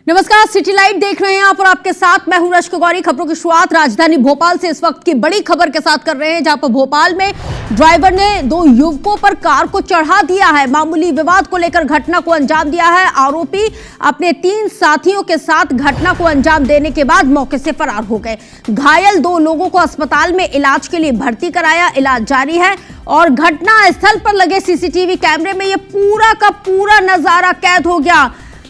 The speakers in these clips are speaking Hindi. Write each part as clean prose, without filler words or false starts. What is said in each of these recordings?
नमस्कार, सिटी लाइट देख रहे हैं आप और आपके साथ मैं हूं रश्क गौरी। खबरों की शुरुआत राजधानी भोपाल से इस वक्त की बड़ी खबर के साथ कर रहे हैं, जहां पर भोपाल में ड्राइवर ने दो युवकों पर कार को चढ़ा दिया है। मामूली विवाद को लेकर घटना को अंजाम दिया है। आरोपी अपने 3 साथियों के साथ घटना को अंजाम देने के बाद मौके से फरार हो गए। घायल 2 लोगों को अस्पताल में इलाज के लिए भर्ती कराया, इलाज जारी है। और घटना स्थल पर लगे सीसीटीवी कैमरे में यह पूरा का पूरा नजारा कैद हो गया।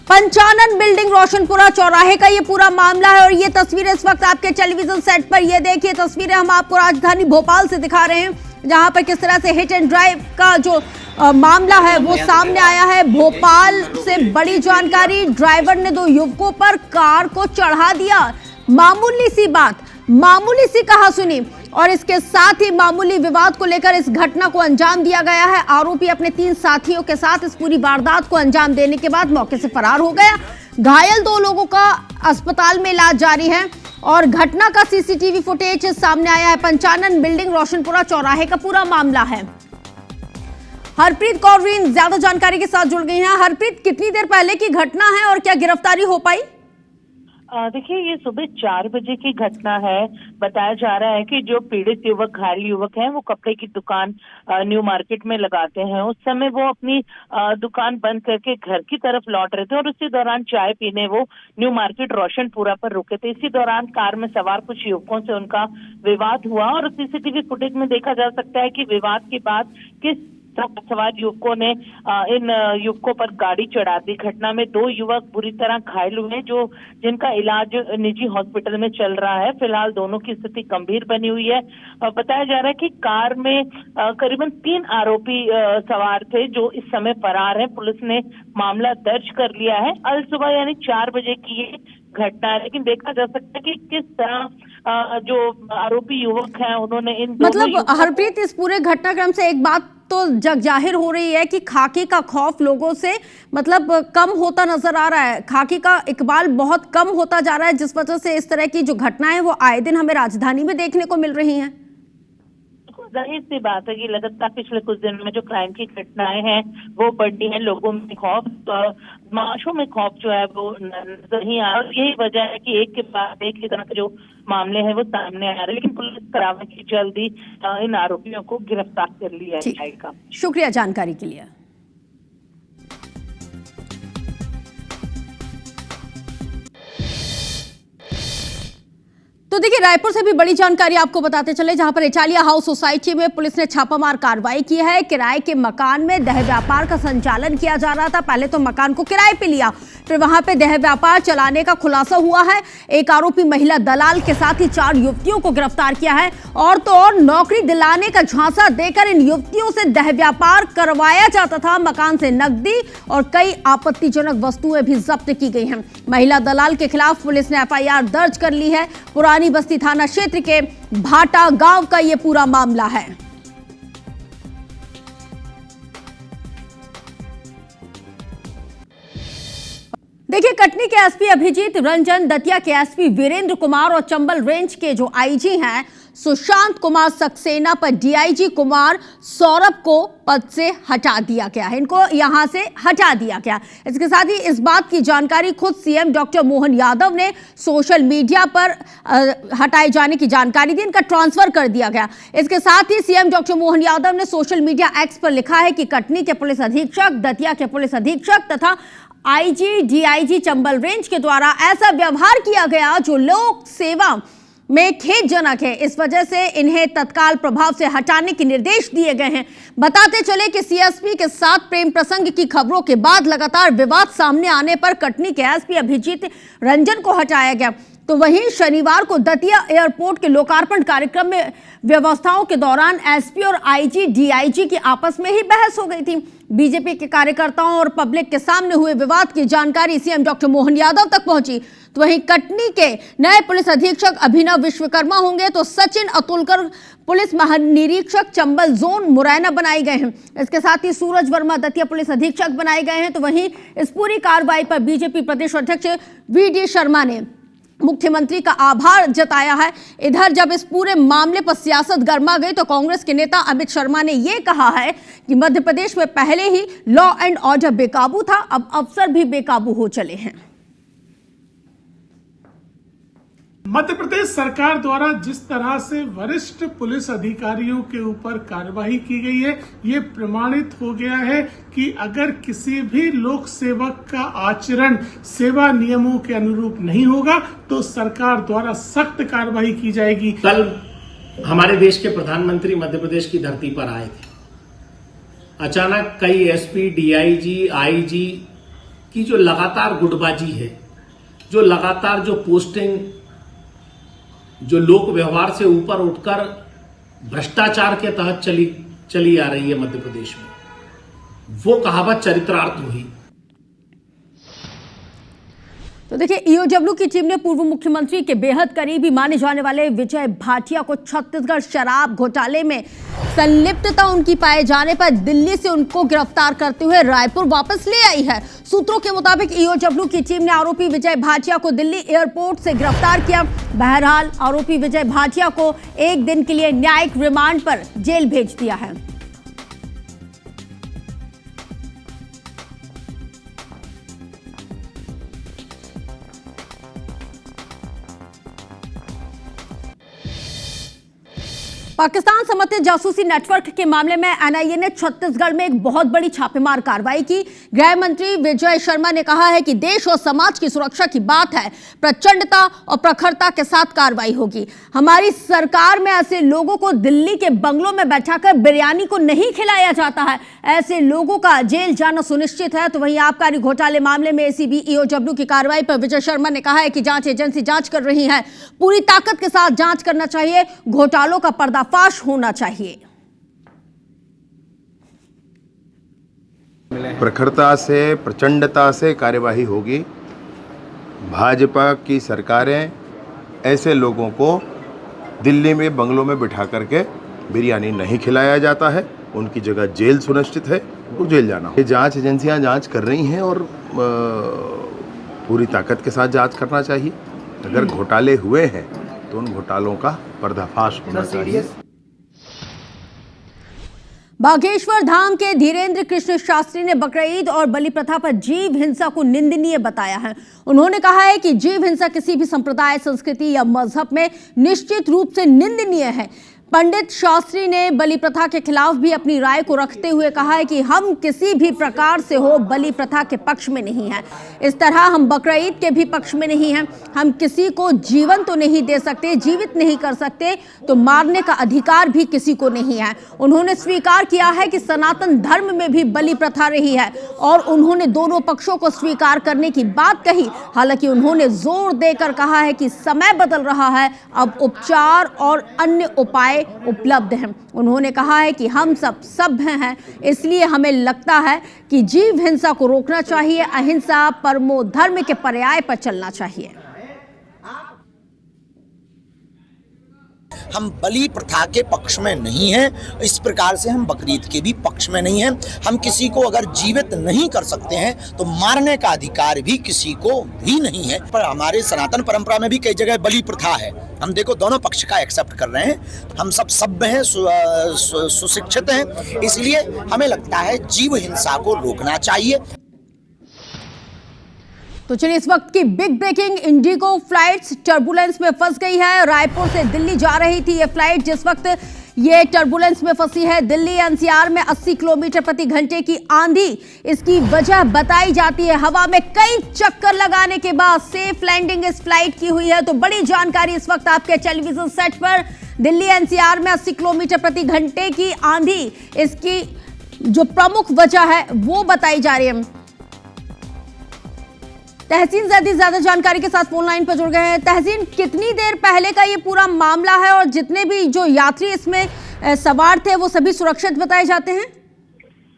पंचानन बिल्डिंग रोशनपुरा चौराहे का ये पूरा मामला है और ये तस्वीरें इस वक्त आपके टेलीविजन सेट पर, ये देखिए तस्वीरें हम आपको राजधानी भोपाल से दिखा रहे हैं, जहां पर किस तरह से हिट एंड ड्राइव का जो मामला है वो सामने आया है। भोपाल से बड़ी जानकारी, ड्राइवर ने 2 युवकों पर कार को चढ़ा दिया। मामूली सी बात, मामूली सी कहासुनी और इसके साथ ही मामूली विवाद को लेकर इस घटना को अंजाम दिया गया है। आरोपी अपने 3 साथियों के साथ इस पूरी वारदात को अंजाम देने के बाद मौके से फरार हो गया। घायल 2 लोगों का अस्पताल में इलाज जारी है और घटना का सीसीटीवी फुटेज सामने आया है। पंचानन बिल्डिंग रोशनपुरा चौराहे का पूरा मामला है। हरप्रीत कौर ज्यादा जानकारी के साथ जुड़ गई हैं। हरप्रीत, कितनी देर पहले की घटना है और क्या गिरफ्तारी हो पाई? देखिए, ये सुबह 4 बजे की घटना है। बताया जा रहा है कि जो पीड़ित युवक, घायल युवक हैं, वो कपड़े की दुकान न्यू मार्केट में लगाते हैं। उस समय वो अपनी दुकान बंद करके घर की तरफ लौट रहे थे और उसी दौरान चाय पीने वो न्यू मार्केट रोशनपुरा पर रुके थे। इसी दौरान कार में सवार कुछ युवकों से उनका विवाद हुआ और सीसीटीवी फुटेज में देखा जा सकता है कि विवाद के बाद किस सवार युवकों ने इन युवकों पर गाड़ी चढ़ा दी। घटना में 2 युवक बुरी तरह घायल हुए, जिनका इलाज निजी हॉस्पिटल में चल रहा है। फिलहाल दोनों की स्थिति गंभीर बनी हुई है। बताया जा रहा है कि कार में करीबन 3 आरोपी सवार थे जो इस समय फरार हैं। पुलिस ने मामला दर्ज कर लिया है। अल सुबह यानी 4 बजे की ये घटना है, लेकिन देखा जा सकता है कि किस तरह जो आरोपी युवक हैं उन्होंने इन मतलब हरप्रीत, इस पूरे घटनाक्रम से एक बात तो जग जाहिर हो रही है कि खाकी का खौफ लोगों से मतलब कम होता नजर आ रहा है। खाकी का इकबाल बहुत कम होता जा रहा है, जिस वजह से इस तरह की जो घटनाएं वो आए दिन हमें राजधानी में देखने को मिल रही हैं। जाहिर सी बात है कि लगातार पिछले कुछ दिनों में जो क्राइम की घटनाएं हैं वो बढ़ी हैं। लोगों में खौफ, माशों में खौफ जो है वो नहीं आ रहा और यही वजह है कि एक के बाद एक ही तरह के जो मामले हैं वो सामने आ रहे हैं। लेकिन पुलिस करावे की जल्दी इन आरोपियों को गिरफ्तार कर लिया जाएगा। शुक्रिया जानकारी के लिए। तो देखिए, रायपुर से भी बड़ी जानकारी आपको बताते चले, जहां पर इटालिया हाउस सोसाइटी में पुलिस ने छापामार कार्रवाई की है। किराए के मकान में देह व्यापार का संचालन किया जा रहा था। पहले तो मकान को किराए पे लिया, फिर वहां पे देह व्यापार चलाने का खुलासा हुआ है। एक आरोपी महिला दलाल के साथ ही 4 युवतियों को गिरफ्तार किया है और तो और नौकरी दिलाने का झांसा देकर इन युवतियों से देह व्यापार करवाया जाता था। मकान से नकदी और कई आपत्तिजनक वस्तुएं भी जब्त की गई हैं। महिला दलाल के खिलाफ पुलिस ने FIR दर्ज कर ली है। पुरानी बस्ती थाना क्षेत्र के भाटा गांव का यह पूरा मामला है। देखिए, कटनी के एसपी अभिजीत रंजन, दतिया के एसपी वीरेंद्र कुमार और चंबल रेंज के जो आईजी हैं सुशांत कुमार सक्सेना पर डीआईजी कुमार सौरभ को पद से हटा दिया गया है। इनको यहां से हटा दिया गया। इसके साथ ही इस बात की जानकारी खुद सीएम डॉक्टर मोहन यादव ने सोशल मीडिया पर हटाए जाने की जानकारी दी, इनका ट्रांसफर कर दिया गया। इसके साथ ही सीएम डॉक्टर मोहन यादव ने सोशल मीडिया एक्स पर लिखा है कि कटनी के पुलिस अधीक्षक, दतिया के पुलिस अधीक्षक तथा आईजी डीआईजी चंबल रेंज के द्वारा ऐसा व्यवहार किया गया जो लोक सेवा में खेदजनक है। इस वजह से इन्हें तत्काल प्रभाव से हटाने के निर्देश दिए गए हैं। बताते चले कि सीएसपी के साथ प्रेम प्रसंग की खबरों के बाद लगातार विवाद सामने आने पर कटनी के एसपी अभिजीत रंजन को हटाया गया। तो वहीं शनिवार को दतिया एयरपोर्ट के लोकार्पण कार्यक्रम में व्यवस्थाओं के दौरान एसपी और आईजी डीआईजी की आपस में ही बहस हो गई थी। बीजेपी के कार्यकर्ताओं और पब्लिक के सामने हुए विवाद की जानकारी सीएम डॉक्टर मोहन यादव तक पहुंची। तो वहीं कटनी के नए पुलिस अधीक्षक अभिनव विश्वकर्मा होंगे, तो सचिन अतुलकर पुलिस महानिरीक्षक चंबल जोन मुरैना बनाए गए हैं। इसके साथ ही सूरज वर्मा दतिया पुलिस अधीक्षक बनाए गए हैं। तो वहीं इस पूरी कार्रवाई पर बीजेपी प्रदेश अध्यक्ष VD शर्मा ने मुख्यमंत्री का आभार जताया है। इधर जब इस पूरे मामले पर सियासत गर्मा गई तो कांग्रेस के नेता अमित शर्मा ने यह कहा है कि मध्य प्रदेश में पहले ही लॉ एंड ऑर्डर बेकाबू था, अब अफसर भी बेकाबू हो चले हैं। मध्य प्रदेश सरकार द्वारा जिस तरह से वरिष्ठ पुलिस अधिकारियों के ऊपर कार्रवाई की गई है, ये प्रमाणित हो गया है कि अगर किसी भी लोक सेवक का आचरण सेवा नियमों के अनुरूप नहीं होगा तो सरकार द्वारा सख्त कार्रवाई की जाएगी। कल हमारे देश के प्रधानमंत्री मध्य प्रदेश की धरती पर आए थे। अचानक कई एसपी, डीआईजी, आईजी की जो लगातार गुटबाजी है, जो लगातार जो पोस्टिंग, जो लोक व्यवहार से ऊपर उठकर भ्रष्टाचार के तहत चली आ रही है मध्य प्रदेश में, वो कहावत चरित्रार्थ हुई। तो देखिए, ईओडब्ल्यू की टीम ने पूर्व मुख्यमंत्री के बेहद करीबी माने जाने वाले विजय भाटिया को छत्तीसगढ़ शराब घोटाले में संलिप्तता उनकी पाए जाने पर दिल्ली से उनको गिरफ्तार करते हुए रायपुर वापस ले आई है। सूत्रों के मुताबिक ईओडब्ल्यू की टीम ने आरोपी विजय भाटिया को दिल्ली एयरपोर्ट से गिरफ्तार किया। बहरहाल आरोपी विजय भाटिया को 1 दिन के लिए न्यायिक रिमांड पर जेल भेज दिया है। पाकिस्तान समर्थित जासूसी नेटवर्क के मामले में एनआईए ने छत्तीसगढ़ में एक बहुत बड़ी छापेमार कार्रवाई की। गृह मंत्री विजय शर्मा ने कहा है कि देश और समाज की सुरक्षा की बात है, प्रचंडता और प्रखरता के साथ कार्रवाई होगी। हमारी सरकार में ऐसे लोगों को दिल्ली के बंगलों में बैठाकर बिरयानी को नहीं खिलाया जाता है। ऐसे लोगों का जेल जाना सुनिश्चित है। तो वहीं आबकारी घोटाले मामले में एसीबी ईओडब्ल्यू की कार्रवाई पर विजय शर्मा ने कहा है कि जांच एजेंसी जांच कर रही है, पूरी ताकत के साथ जांच करना चाहिए, घोटालों का पर्दाफाश होना चाहिए। प्रखरता से, प्रचंडता से कार्यवाही होगी। भाजपा की सरकारें ऐसे लोगों को दिल्ली में बंगलों में बिठा करके बिरयानी नहीं खिलाया जाता है, उनकी जगह जेल सुनिश्चित है, उनको जेल जाना हो। ये जांच एजेंसियां जांच कर रही हैं और पूरी ताकत के साथ जांच करना चाहिए। अगर घोटाले हुए हैं तो उन घोटालों का पर्दाफाश होना चाहिए। बागेश्वर धाम के धीरेन्द्र कृष्ण शास्त्री ने बकरीद और बलि प्रथा पर जीव हिंसा को निंदनीय बताया है। उन्होंने कहा है कि जीव हिंसा किसी भी संप्रदाय, संस्कृति या मजहब में निश्चित रूप से निंदनीय है। पंडित शास्त्री ने बलि प्रथा के खिलाफ भी अपनी राय को रखते हुए कहा है कि हम किसी भी प्रकार से हो बलि प्रथा के पक्ष में नहीं हैं। इस तरह हम बकरीद के भी पक्ष में नहीं हैं। हम किसी को जीवन तो नहीं दे सकते, जीवित नहीं कर सकते, तो मारने का अधिकार भी किसी को नहीं है। उन्होंने स्वीकार किया है कि सनातन धर्म में भी बलि प्रथा रही है और उन्होंने दोनों पक्षों को स्वीकार करने की बात कही। हालांकि उन्होंने जोर देकर कहा है कि समय बदल रहा है, अब उपचार और अन्य उपाय उपलब्ध हैं। उन्होंने कहा है कि हम सब सभ्य हैं, इसलिए हमें लगता है कि जीव हिंसा को रोकना चाहिए, अहिंसा परमो धर्म के पर्याय पर चलना चाहिए। हम बलि प्रथा के पक्ष में नहीं हैं, इस प्रकार से हम बकरीद के भी पक्ष में नहीं हैं। हम किसी को अगर जीवित नहीं कर सकते हैं तो मारने का अधिकार भी किसी को भी नहीं है। पर हमारे सनातन परंपरा में भी कई जगह बलि प्रथा है। हम देखो दोनों पक्ष का एक्सेप्ट कर रहे हैं। हम सब सभ्य हैं, सुशिक्षित हैं, इसलिए हमें लगता है जीव हिंसा को रोकना चाहिए। तो चलिए, इस वक्त की big breaking, IndiGo flights turbulence में फंस गई है। रायपुर से दिल्ली जा रही थी ये फ्लाइट, जिस वक्त ये टर्बुलेंस में फंसी है। दिल्ली एनसीआर में 80 किलोमीटर प्रति घंटे की आंधी इसकी वजह बताई जाती है। हवा में कई चक्कर लगाने के बाद सेफ लैंडिंग इस फ्लाइट की हुई है। तो बड़ी जानकारी इस वक्त आपके टेलीविजन सेट पर। दिल्ली एनसीआर में 80 किलोमीटर प्रति घंटे की आंधी, इसकी जो प्रमुख वजह है वो बताई जा रही है। तहसीन जैदी ज्यादा जानकारी के साथ फोन लाइन पर जुड़ गए हैं। तहसीन, कितनी देर पहले का ये पूरा मामला है और जितने भी जो यात्री इसमें सवार थे वो सभी सुरक्षित बताए जाते हैं?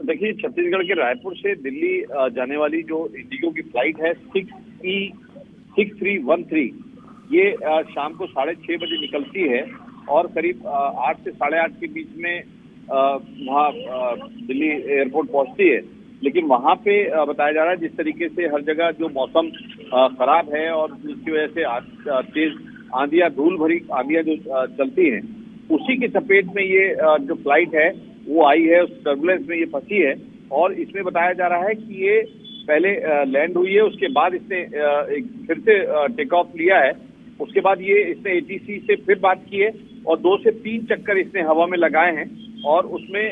देखिए, छत्तीसगढ़ के रायपुर से दिल्ली जाने वाली जो इंडिगो की फ्लाइट है 6313, ये शाम को 6:30 बजे निकलती है और करीब 8 से 8:30 के बीच में वहाँ दिल्ली एयरपोर्ट पहुँचती है। लेकिन वहाँ पे बताया जा रहा है जिस तरीके से हर जगह जो मौसम खराब है और जिसकी वजह से तेज आंधियां, धूल भरी आंधियां जो चलती हैं, उसी के चपेट में ये जो फ्लाइट है वो आई है, उस टर्बुलेंस में ये फंसी है। और इसमें बताया जा रहा है कि ये पहले लैंड हुई है, उसके बाद इसने फिर से टेक ऑफ लिया है उसके बाद ये इसने एटीसी से फिर बात की है और 2 से 3 चक्कर इसने हवा में लगाए हैं और उसमें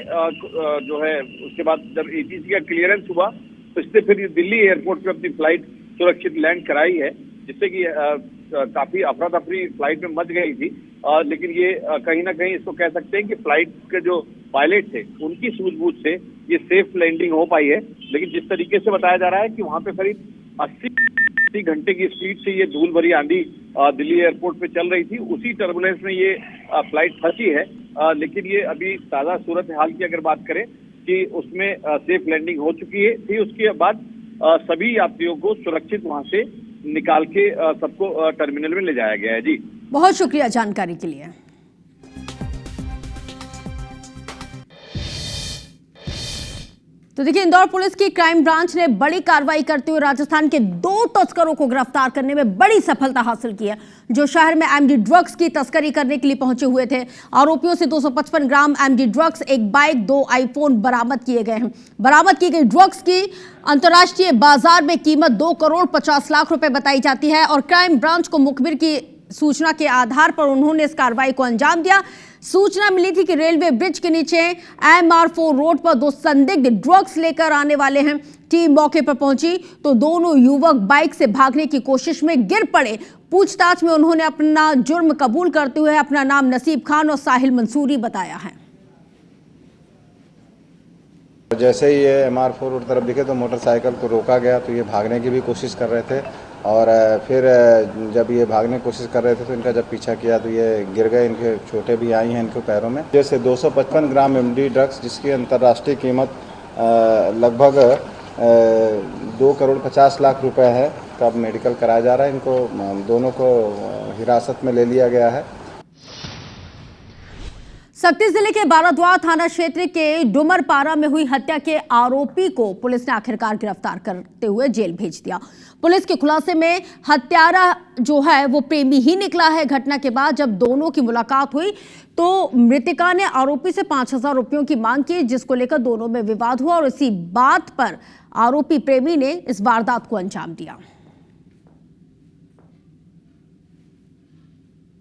जो है उसके बाद जब एटीसी का क्लियरेंस हुआ तो इसने फिर दिल्ली एयरपोर्ट पे अपनी फ्लाइट सुरक्षित लैंड कराई है, जिससे कि काफी अफरा तफरी फ्लाइट में मच गई थी। लेकिन ये कहीं ना कहीं इसको कह सकते हैं कि फ्लाइट के जो पायलट थे उनकी सूझबूझ से ये सेफ लैंडिंग हो पाई है। लेकिन जिस तरीके से बताया जा रहा है कि वहां पे करीब 80 घंटे की स्पीड से ये धूल भरी आंधी दिल्ली एयरपोर्ट पे चल रही थी, उसी टर्बुलेंस में ये फ्लाइट फंसी है। लेकिन ये अभी ताजा सूरत हाल की अगर बात करें कि उसमें सेफ लैंडिंग हो चुकी है थी। उसके बाद सभी यात्रियों को सुरक्षित वहां से निकाल के सबको टर्मिनल में ले जाया गया है। जी, बहुत शुक्रिया जानकारी के लिए। तो देखिए, इंदौर पुलिस की क्राइम ब्रांच ने बड़ी कार्रवाई करते हुए राजस्थान के 2 तस्करों को गिरफ्तार करने में बड़ी सफलता हासिल की है, जो शहर में एमडी ड्रग्स की तस्करी करने के लिए पहुंचे हुए थे। आरोपियों से 255 ग्राम एमडी ड्रग्स, एक बाइक, 2 आईफोन बरामद किए गए हैं। बरामद की गई ड्रग्स की अंतर्राष्ट्रीय बाजार में कीमत 2 करोड़ 50 लाख रुपए बताई जाती है और क्राइम ब्रांच को मुखबिर की सूचना के आधार पर उन्होंने इस कार्रवाई को अंजाम दिया। सूचना मिली थी कि रेलवे ब्रिज के नीचे MR4 रोड पर 2 संदिग्ध ड्रग्स लेकर आने वाले हैं। टीम मौके पर पहुंची तो दोनों युवक बाइक से भागने की कोशिश में गिर पड़े। पूछताछ में उन्होंने अपना जुर्म कबूल करते हुए अपना नाम नसीब खान और साहिल मंसूरी बताया है। जैसे ही ये MR4 रोड तरफ दिखे तो मोटरसाइकिल को रोका गया, तो ये भागने की भी कोशिश कर रहे थे और फिर जब ये भागने की कोशिश कर रहे थे तो इनका जब पीछा किया तो ये गिर गए, इनके चोटें भी आई हैं इनके पैरों में। जैसे 255 ग्राम MD ड्रग्स, जिसकी अंतर्राष्ट्रीय कीमत लगभग 2 करोड़ 50 लाख रुपए है, का मेडिकल कराया जा रहा है। इनको दोनों को हिरासत में ले लिया गया है। सक्ती जिले के बाराद्वार थाना क्षेत्र के डुमरपारा में हुई हत्या के आरोपी को पुलिस ने आखिरकार गिरफ्तार करते हुए जेल भेज दिया। पुलिस के खुलासे में हत्यारा जो है वो प्रेमी ही निकला है। घटना के बाद जब दोनों की मुलाकात हुई तो मृतिका ने आरोपी से 5,000 रुपयों की मांग की, जिसको लेकर दोनों में विवाद हुआ और इसी बात पर आरोपी प्रेमी ने इस वारदात को अंजाम दिया।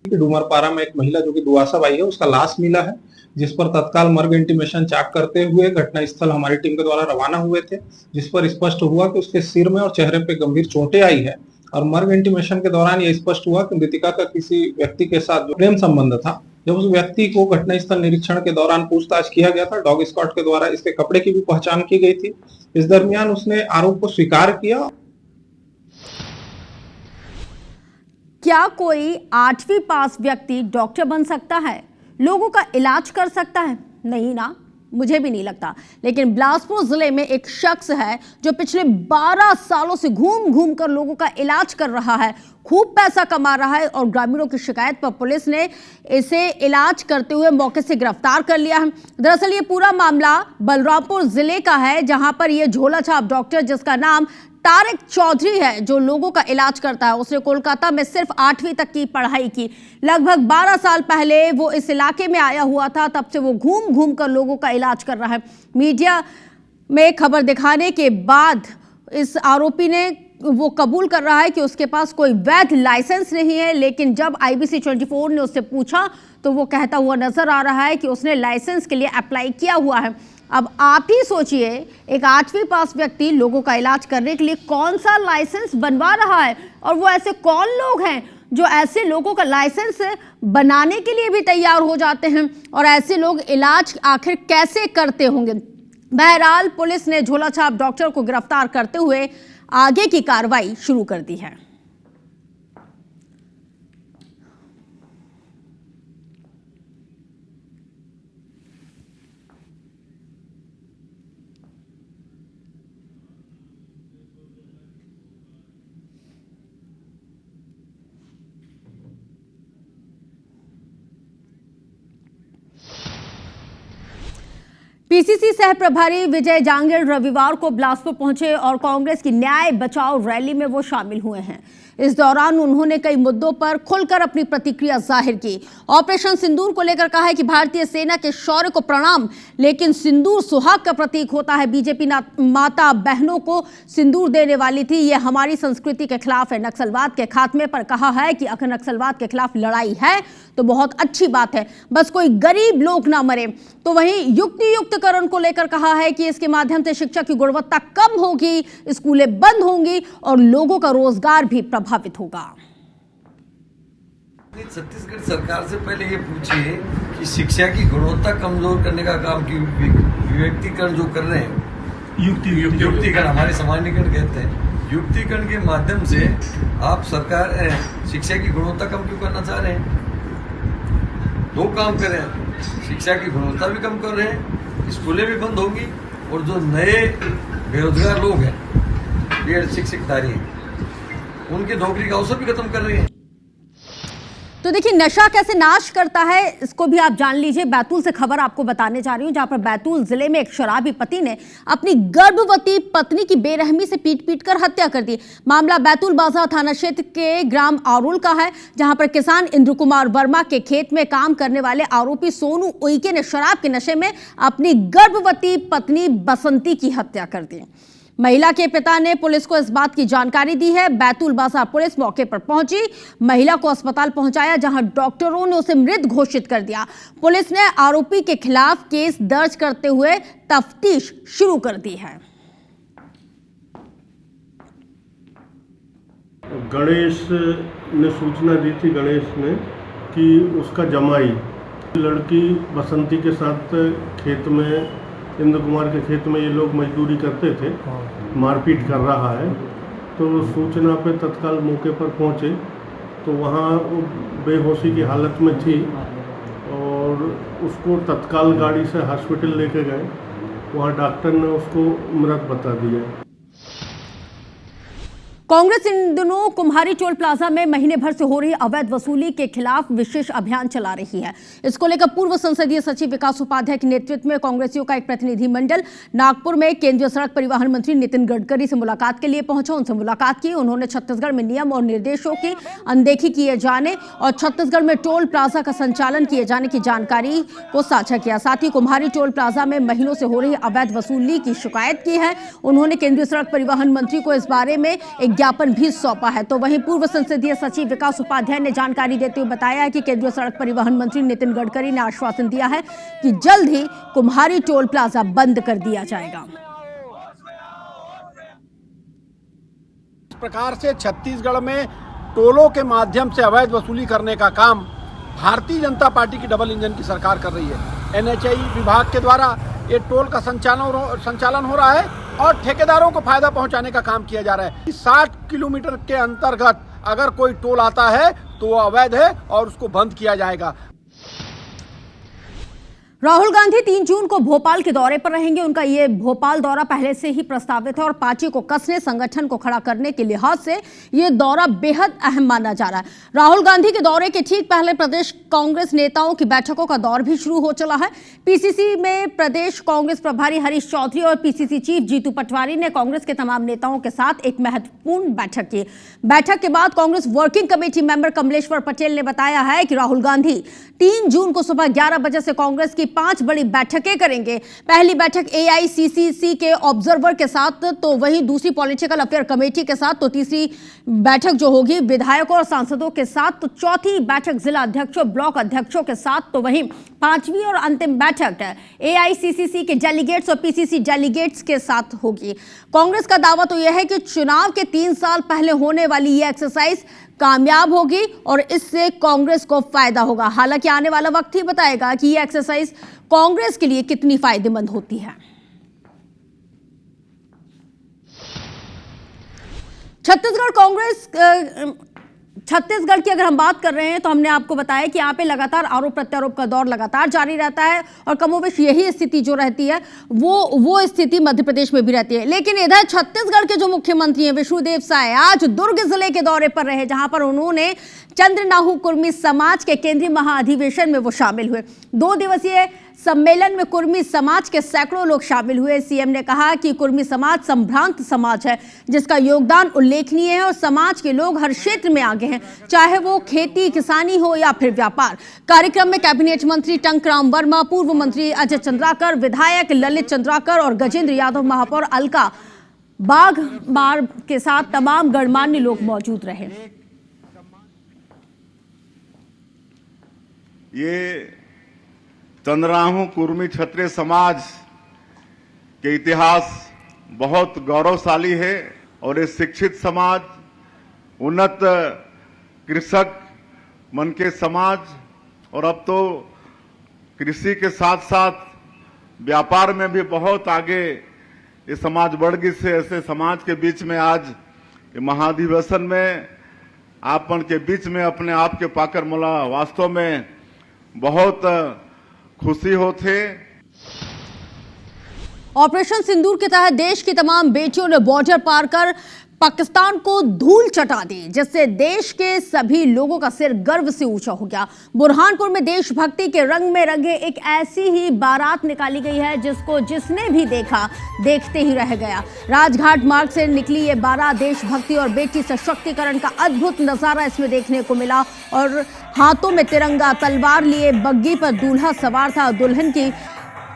डुमरपारा में एक महिला जो कि दुआसा बाई है, उसका लाश मिला है, जिस पर तत्काल मर्ग इंटीमेशन चेक करते हुए घटनास्थल हमारी टीम के द्वारा रवाना हुए थे, जिस पर स्पष्ट हुआ कि उसके सिर में और चेहरे पे गंभीर चोटें आई है। और मर्ग इंटीमेशन के दौरान यह स्पष्ट हुआ कि मृतिका का किसी व्यक्ति के साथ प्रेम संबंध था। जब उस व्यक्ति को घटनास्थल निरीक्षण के दौरान पूछताछ किया गया था, डॉग स्क्वाड के द्वारा इसके कपड़े की भी पहचान की गई थी। इस दरमियान उसने आरोप को स्वीकार किया। क्या कोई 8वीं पास व्यक्ति डॉक्टर बन सकता है, लोगों का इलाज कर सकता है? नहीं ना, मुझे भी नहीं लगता। लेकिन बिलासपुर जिले में एक शख्स है जो पिछले 12 सालों से घूम घूम कर लोगों का इलाज कर रहा है, खूब पैसा कमा रहा है और ग्रामीणों की शिकायत पर पुलिस ने इसे इलाज करते हुए मौके से गिरफ्तार कर लिया है। दरअसल ये पूरा मामला बलरामपुर जिले का है, जहां पर ये झोला छाप डॉक्टर, जिसका नाम तारिक चौधरी है, जो लोगों का इलाज करता है। उसने कोलकाता में सिर्फ 8वीं तक की पढ़ाई की। लगभग 12 साल पहले वो इस इलाके में आया हुआ था, तब से वो घूम घूम कर लोगों का इलाज कर रहा है। मीडिया में खबर दिखाने के बाद इस आरोपी ने वो कबूल कर रहा है कि उसके पास कोई वैध लाइसेंस नहीं है, लेकिन जब IBC 24 ने उससे पूछा तो वो कहता हुआ नजर आ रहा है कि उसने लाइसेंस के लिए अप्लाई किया हुआ है। अब आप ही सोचिए, एक 8वीं पास व्यक्ति लोगों का इलाज करने के लिए कौन सा लाइसेंस बनवा रहा है, और वो ऐसे कौन लोग हैं जो ऐसे लोगों का लाइसेंस बनाने के लिए भी तैयार हो जाते हैं, और ऐसे लोग इलाज आखिर कैसे करते होंगे। बहरहाल पुलिस ने झोला छाप डॉक्टर को गिरफ्तार करते हुए आगे की कार्रवाई शुरू कर दी है। पीसीसी सह प्रभारी विजय जांगिड़ रविवार को बिलासपुर पहुंचे और कांग्रेस की न्याय बचाओ रैली में वो शामिल हुए हैं। इस दौरान उन्होंने कई मुद्दों पर खुलकर अपनी प्रतिक्रिया जाहिर की। ऑपरेशन सिंदूर को लेकर कहा है कि भारतीय सेना के शौर्य को प्रणाम, लेकिन सिंदूर सुहाग का प्रतीक होता है। बीजेपी माता बहनों को सिंदूर देने वाली थी, यह हमारी संस्कृति के खिलाफ है। नक्सलवाद के खात्मे पर कहा है कि अगर नक्सलवाद के खिलाफ लड़ाई है तो बहुत अच्छी बात है, बस कोई गरीब लोग ना मरे। तो वहीं युक्तियुक्तकरण को लेकर कहा है कि इसके माध्यम से शिक्षा की गुणवत्ता कम होगी, स्कूलें बंद होंगी और लोगों का रोजगार भी प्रभावित होगा। छत्तीसगढ़ सरकार से पहले ये पूछिए कि शिक्षा की गुणवत्ता कमजोर करने का काम की विव्यक्तिकरण जो कर रहे हैं, युक्तिकरण हमारे सामान्यकरण कहते हैं, युक्तिकरण के माध्यम से आप सरकार शिक्षा की गुणवत्ता कम क्यों करना चाह रहे हैं? दो काम कर रहे हैं, शिक्षा की गुणवत्ता भी कम कर रहे हैं, स्कूलें भी बंद होंगी और जो नए बेरोजगार लोग हैं, बीएड शिक्षकधारी, उनके नौकरी का अवसर भी खत्म कर रहे हैं। तो देखिए, नशा कैसे नाश करता है इसको भी आप जान लीजिए। बैतूल से खबर आपको बताने जा रही हूं, जहां पर बैतूल जिले में एक शराबी पति ने अपनी गर्भवती पत्नी की बेरहमी से पीट कर हत्या कर दी। मामला बैतूल बाजार थाना क्षेत्र के ग्राम आरुल का है, जहां पर किसान इंद्र कुमार वर्मा के खेत में काम करने वाले आरोपी सोनू उइके ने शराब के नशे में अपनी गर्भवती पत्नी बसंती की हत्या कर दी। महिला के पिता ने पुलिस को इस बात की जानकारी दी है। बैतूल बाजार पुलिस मौके पर पहुंची, महिला को अस्पताल पहुंचाया, जहां डॉक्टरों ने उसे मृत घोषित कर दिया। पुलिस ने आरोपी के खिलाफ केस दर्ज करते हुए तफ्तीश शुरू कर दी है। गणेश ने सूचना दी थी, गणेश ने, कि उसका जमाई लड़की बसंती के साथ खेत में, इंद्र कुमार के खेत में ये लोग मजदूरी करते थे, मारपीट कर रहा है। तो सूचना पे तत्काल मौके पर पहुंचे तो वहाँ वो बेहोशी की हालत में थी और उसको तत्काल गाड़ी से हॉस्पिटल लेके गए। वहाँ डॉक्टर ने उसको मृत बता दिया। कांग्रेस इन दिनों कुम्हारी टोल प्लाजा में महीने भर से हो रही अवैध वसूली के खिलाफ विशेष अभियान चला रही है। इसको लेकर पूर्व संसदीय सचिव विकास उपाध्याय के नेतृत्व में कांग्रेसियों का एक प्रतिनिधिमंडल नागपुर में केंद्रीय सड़क परिवहन मंत्री नितिन गडकरी से मुलाकात के लिए पहुंचा। उनसे मुलाकात की। उन्होंने छत्तीसगढ़ में नियम और निर्देशों की अनदेखी किए जाने और छत्तीसगढ़ में टोल प्लाजा का संचालन किए जाने की जानकारी को साझा किया। साथ ही कुम्हारी टोल प्लाजा में महीनों से हो रही अवैध वसूली की शिकायत की है। उन्होंने केंद्रीय सड़क परिवहन मंत्री को इस बारे में एक ज्ञापन भी सौंपा है। तो वहीं पूर्व संसदीय सचिव विकास उपाध्याय ने जानकारी देते हुए बताया है कि केंद्रीय सड़क परिवहन मंत्री नितिन गडकरी ने आश्वासन दिया है कि जल्द ही कुम्हारी टोल प्लाजा बंद कर दिया जाएगा। इस प्रकार से छत्तीसगढ़ में टोलों के माध्यम से अवैध वसूली करने का काम भारतीय जनता पार्टी की डबल इंजन की सरकार कर रही है। एनएचआई विभाग के द्वारा ये टोल का संचालन हो रहा है और ठेकेदारों को फायदा पहुंचाने का काम किया जा रहा है। 60 किलोमीटर के अंतर्गत अगर कोई टोल आता है तो वो अवैध है और उसको बंद किया जाएगा। राहुल गांधी 3 जून को भोपाल के दौरे पर रहेंगे। उनका ये भोपाल दौरा पहले से ही प्रस्तावित है और पार्टी को कसने, संगठन को खड़ा करने के लिहाज से ये दौरा बेहद अहम माना जा रहा है। राहुल गांधी के दौरे के ठीक पहले प्रदेश कांग्रेस नेताओं की बैठकों का दौर भी शुरू हो चला है। पीसीसी में प्रदेश कांग्रेस प्रभारी हरीश चौधरी और पीसीसी चीफ जीतू पटवारी ने कांग्रेस के तमाम नेताओं के साथ एक महत्वपूर्ण बैठक की। बैठक के बाद Congress working committee member Kamleshwar Patel ने बताया है कि राहुल गांधी 3 जून को सुबह 11 बजे से कांग्रेस की 5 बड़ी बैठकें करेंगे। पहली बैठक एआईसीसीसी के ऑब्जर्वर के साथ, तो वहीं दूसरी पॉलिटिकल अफेयर कमेटी के साथ, तो तीसरी बैठक जो होगी विधायकों और सांसदों के साथ, तो चौथी बैठक जिला अध्यक्षों, ब्लॉक अध्यक्षों के साथ, तो वहीं 5वीं और अंतिम बैठक एआईसीसीसी के डेलीगेट्स और पीसीसी डेलीगेट्स के साथ होगी। कांग्रेस का दावा तो यह है कि चुनाव के 3 साल पहले होने वाली यह एक्सरसाइज कामयाब होगी और इससे कांग्रेस को फायदा होगा। हालांकि आने वाला वक्त ही बताएगा कि यह एक्सरसाइज कांग्रेस के लिए कितनी फायदेमंद होती है। छत्तीसगढ़ की अगर हम बात कर रहे हैं तो हमने आपको बताया कि यहाँ पे लगातार आरोप प्रत्यारोप का दौर लगातार जारी रहता है और कमोवेश यही स्थिति जो रहती है वो स्थिति मध्य प्रदेश में भी रहती है। लेकिन इधर छत्तीसगढ़ के जो मुख्यमंत्री हैं विष्णुदेव साय आज दुर्ग जिले के दौरे पर रहे, जहां पर उन्होंने चंद्रनाहु कुर्मी समाज के केंद्रीय महाअधिवेशन में वो शामिल हुए। 2 दिवसीय सम्मेलन में कुर्मी समाज के सैकड़ों लोग शामिल हुए। सीएम ने कहा कि कुर्मी समाज संभ्रांत समाज है जिसका योगदान उल्लेखनीय है और समाज के लोग हर क्षेत्र में आगे हैं, चाहे वो खेती किसानी हो या फिर व्यापार। कार्यक्रम में कैबिनेट मंत्री टंकराम वर्मा, पूर्व मंत्री अजय चंद्राकर, विधायक ललित चंद्राकर और गजेंद्र यादव, महापौर अलका बागमार के साथ तमाम गणमान्य लोग मौजूद रहे। ये चंद्राहू कुर्मी क्षत्रिय समाज के इतिहास बहुत गौरवशाली है और ये शिक्षित समाज, उन्नत कृषक मन के समाज और अब तो कृषि के साथ साथ व्यापार में भी बहुत आगे ये समाज बढ़ गई से ऐसे समाज के बीच में आज महाधिवेशन में आपन के बीच में अपने आप के पाकर मोला वास्तव में बहुत खुशी होते। ऑपरेशन सिंदूर के तहत देश की तमाम बेटियों ने बॉर्डर पार कर पाकिस्तान को धूल चटा दी, जिससे देश के सभी लोगों का सिर गर्व से ऊंचा हो गया। बुरहानपुर में देशभक्ति के रंग में रंगे एक ऐसी ही बारात निकाली गई है जिसको जिसने भी देखा देखते ही रह गया। राजघाट मार्ग से निकली ये बारात देशभक्ति और बेटी सशक्तिकरण का अद्भुत नजारा इसमें देखने को मिला और हाथों में तिरंगा, तलवार लिए बग्गी पर दूल्हा सवार था। दुल्हन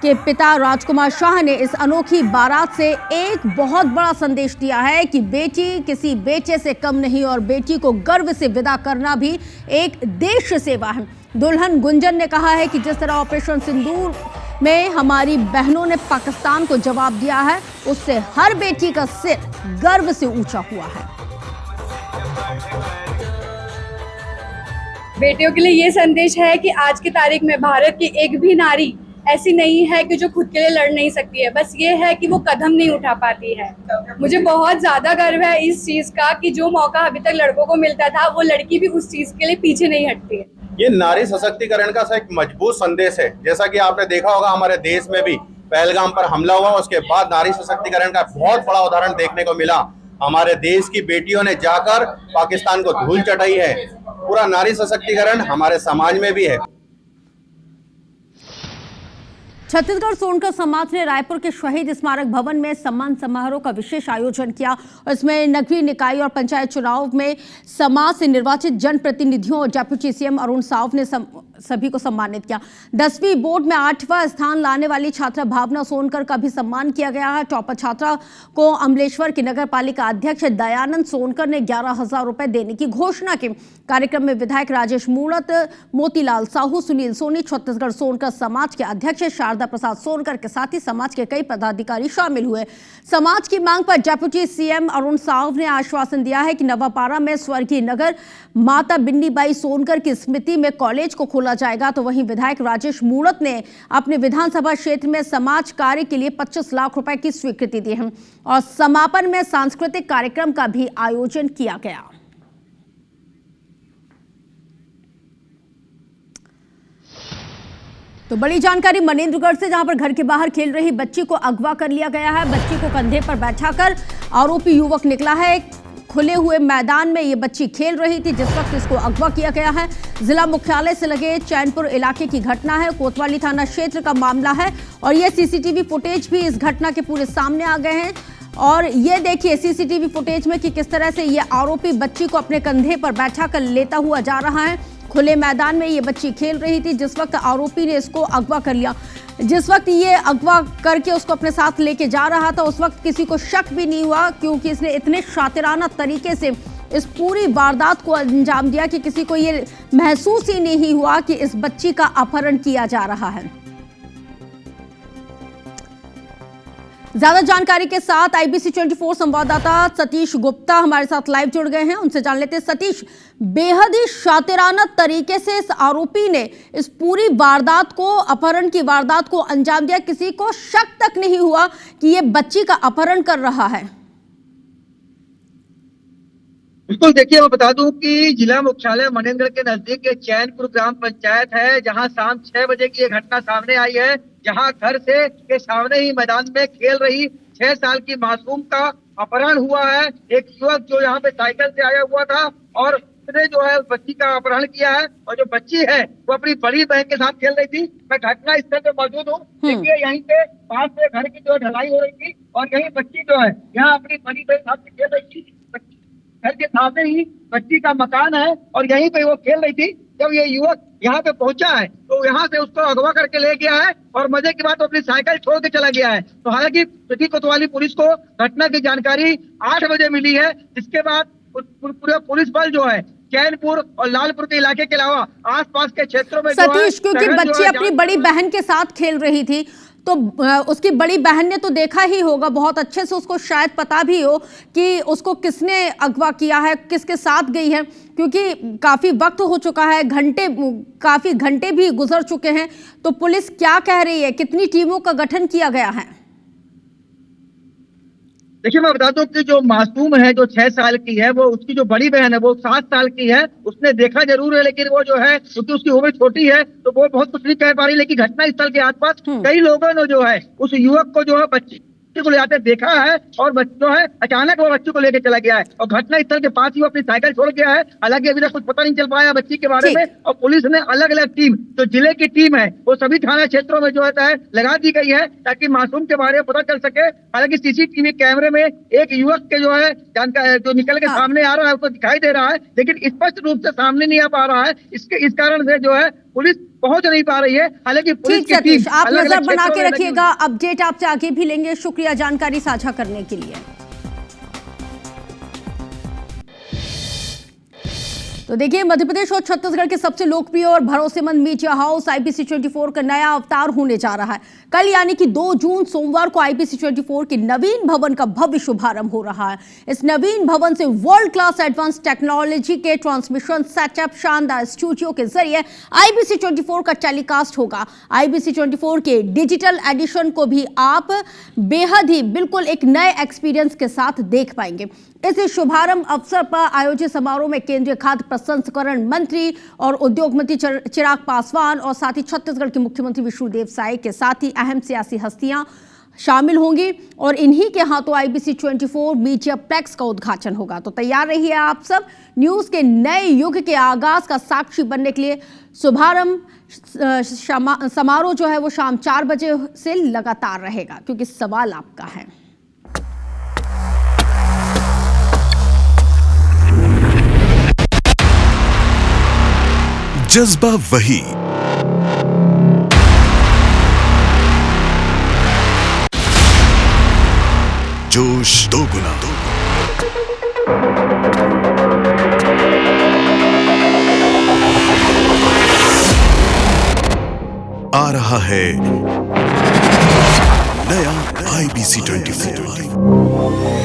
के पिता राजकुमार शाह ने इस अनोखी बारात से एक बहुत बड़ा संदेश दिया है कि बेटी किसी बेटे से कम नहीं और बेटी को गर्व से विदा करना भी एक देश सेवा है। दुल्हन गुंजन ने कहा है कि जिस तरह ऑपरेशन सिंदूर में हमारी बहनों ने पाकिस्तान को जवाब दिया है, उससे हर बेटी का सिर गर्व से ऊंचा हुआ है। बेटियों के लिए ये संदेश है कि आज की तारीख में भारत की एक भी नारी ऐसी नहीं है कि जो खुद के लिए लड़ नहीं सकती है, बस ये है कि वो कदम नहीं उठा पाती है। मुझे बहुत ज्यादा गर्व है इस चीज का कि जो मौका अभी तक लड़कों को मिलता था वो लड़की भी उस चीज के लिए पीछे नहीं हटती है। ये नारी सशक्तिकरण का एक मजबूत संदेश है। जैसा कि आपने देखा होगा हमारे देश में भी पहलगाम पर हमला हुआ, उसके बाद नारी सशक्तिकरण का बहुत बड़ा उदाहरण देखने को मिला। हमारे देश की बेटियों ने जाकर पाकिस्तान को धूल चटाई है। पूरा नारी सशक्तिकरण हमारे समाज में भी है। छत्तीसगढ़ सोनकर समाज ने रायपुर के शहीद स्मारक भवन में सम्मान समारोह का विशेष आयोजन किया और इसमें नगरीय निकाय और पंचायत चुनाव में समाज से निर्वाचित जनप्रतिनिधियों और डेप्यूटी सीएम अरुण साव ने सभी को सम्मानित किया। 10वीं बोर्ड में 8वां स्थान लाने वाली छात्रा भावना सोनकर का भी सम्मान किया गया है। टॉपर छात्रा को अमलेश्वर की नगर पालिका अध्यक्ष दयानंद सोनकर ने 11,000 रुपए देने की घोषणा की। कार्यक्रम में विधायक राजेश मूणत, मोतीलाल साहू, सुनील सोनी, छत्तीसगढ़ सोनकर समाज के अध्यक्ष शारदा प्रसाद सोनकर के साथ ही समाज के कई पदाधिकारी शामिल हुए। समाज की मांग पर डेप्यूटी सीएम अरुण साव ने आश्वासन दिया है कि नवापारा में स्वर्गीय नगर माता बिन्नीबाई सोनकर की स्मृति में कॉलेज को खोला जाएगा। तो वहीं विधायक राजेश मूणत ने अपने विधानसभा क्षेत्र में समाज कार्य के लिए 25 लाख रुपए की स्वीकृति दी है और समापन में सांस्कृतिक कार्यक्रम का भी आयोजन किया गया। तो बड़ी जानकारी मनेन्द्रगढ़ से, जहां पर घर के बाहर खेल रही बच्ची को अगवा कर लिया गया है। बच्ची को कंधे पर बैठाकर आरोपी युवक निकला है। खुले हुए मैदान में ये बच्ची खेल रही थी जिस वक्त इसको अगवा किया गया है। जिला मुख्यालय से लगे चैनपुर इलाके की घटना है। कोतवाली थाना क्षेत्र का मामला है और ये सीसीटीवी फुटेज भी इस घटना के पूरे सामने आ गए हैं। और ये देखिए सीसीटीवी फुटेज में कि किस तरह से ये आरोपी बच्ची को अपने कंधे पर बैठा कर लेता हुआ जा रहा है। खुले मैदान में ये बच्ची खेल रही थी जिस वक्त आरोपी ने इसको अगवा कर लिया। जिस वक्त ये अगवा करके उसको अपने साथ लेके जा रहा था उस वक्त किसी को शक भी नहीं हुआ, क्योंकि इसने इतने शातिराना तरीके से इस पूरी वारदात को अंजाम दिया कि किसी को ये महसूस ही नहीं हुआ कि इस बच्ची का अपहरण किया जा रहा है। ज्यादा जानकारी के साथ IBC 24 संवाददाता सतीश गुप्ता हमारे साथ लाइव जुड़ गए हैं, उनसे जान लेते हैं। सतीश, बेहद ही शातिराना तरीके से इस आरोपी ने इस पूरी वारदात को, अपहरण की वारदात को अंजाम दिया। किसी को शक तक नहीं हुआ कि ये बच्ची का अपहरण कर रहा है। बिल्कुल, देखिए मैं बता दूं कि जिला मुख्यालय मनेन्द्रगढ़ के नजदीक के चैनपुर ग्राम पंचायत है, जहां शाम 6 बजे की ये घटना सामने आई है, जहां घर से के सामने ही मैदान में खेल रही 6 साल की मासूम का अपहरण हुआ है। एक युवक जो यहाँ पे साइकिल से आया हुआ था और ने जो है उस बच्ची का अपहरण किया है और जो बच्ची है वो अपनी बड़ी बहन के साथ खेल रही थी। मैं घटना स्थल पे मौजूद हूँ। देखिए यहीं पे पास में घर की जो ढलाई हो रही थी और यही बच्ची जो है यहाँ अपनी बड़ी बहन के साथ खेल रही थी। घर के सामने ही बच्ची का मकान है और यहीं पे वो खेल रही थी। जब ये युवक यहाँ पे पहुंचा है तो यहाँ से उसको अगवा करके ले गया है और मजे की बात अपनी साइकिल छोड़ के चला गया है। तो हालांकि सिटी कोतवाली पुलिस को घटना की जानकारी 8 बजे मिली है, जिसके बाद पूरा पुलिस बल जो है चैनपुर और लालपुर के इलाके के अलावा आसपास के क्षेत्रों में सतीश, क्योंकि बच्ची अपनी बड़ी बहन के साथ खेल रही थी तो उसकी बड़ी बहन ने तो देखा ही होगा बहुत अच्छे से, उसको शायद पता भी हो कि उसको किसने अगवा किया है, किसके साथ गई है, क्योंकि काफी वक्त हो चुका है, काफी घंटे भी गुजर चुके हैं। तो पुलिस क्या कह रही है, कितनी टीमों का गठन किया गया है? देखिए मैं बता दूं कि जो मासूम है जो 6 साल की है, वो उसकी जो बड़ी बहन है वो 7 साल की है। उसने देखा जरूर है लेकिन वो जो है क्योंकि उसकी उम्र छोटी है तो वो बहुत कुछ नहीं कह पा रही। लेकिन घटना स्थल के आसपास कई लोगों ने जो है उस युवक को जो है बच्ची को ले जाते देखा है और जो है अचानक वो बच्ची को लेकर चला गया है और घटना स्थल के पास ही वो अपनी साइकिल छोड़ गया है। हालांकि अभी तक कुछ पता नहीं चल पाया बच्ची के बारे में और पुलिस ने अलग अलग टीम जो जिले की टीम है वो सभी थाना क्षेत्रों में जो है लगा दी गई है ताकि मासूम के बारे में पता चल सके। हालांकि सीसीटीवी कैमरे में एक युवक के जो है जानकारी जो निकल के सामने आ रहा है उसको दिखाई दे रहा है लेकिन स्पष्ट रूप से सामने नहीं आ पा रहा है। इस कारण से जो है पुलिस पहुंच नहीं पा रही है। हालांकि पुलिस की टीम आप नजर बना के रखिएगा, अपडेट आपसे आगे भी लेंगे। शुक्रिया जानकारी साझा करने के लिए। तो देखिए मध्य प्रदेश और छत्तीसगढ़ के सबसे लोकप्रिय और भरोसेमंद मीडिया हाउस IBC 24 का नया अवतार होने जा रहा है। कल यानी कि 2 जून सोमवार को IBC 24 के नवीन भवन का भव्य शुभारंभ हो रहा है। इस नवीन भवन से वर्ल्ड क्लास एडवांस टेक्नोलॉजी के ट्रांसमिशन सेटअप, शानदार स्टूडियो के जरिए IBC 24 का टेलीकास्ट होगा। IBC 24 के डिजिटल एडिशन को भी आप बेहद ही बिल्कुल एक नए एक्सपीरियंस के साथ देख पाएंगे। इस शुभारंभ अवसर पर आयोजित समारोह में केंद्रीय खाद्य प्रसंस्करण मंत्री और उद्योग मंत्री चिराग पासवान और साथ ही छत्तीसगढ़ के मुख्यमंत्री विष्णुदेव साय के साथ ही अहम सियासी हस्तियां शामिल होंगी और इन्हीं के हाथों IBC 24 मीडिया प्लेक्स का उद्घाटन होगा। तो तैयार रहिए आप सब न्यूज के नए युग के आगाज का साक्षी बनने के लिए। शुभारंभ समारोह जो है वो शाम 4 बजे से लगातार रहेगा क्योंकि सवाल आपका है। जज्बा वही, जोश दोगुना, आ रहा है नया IBC 24।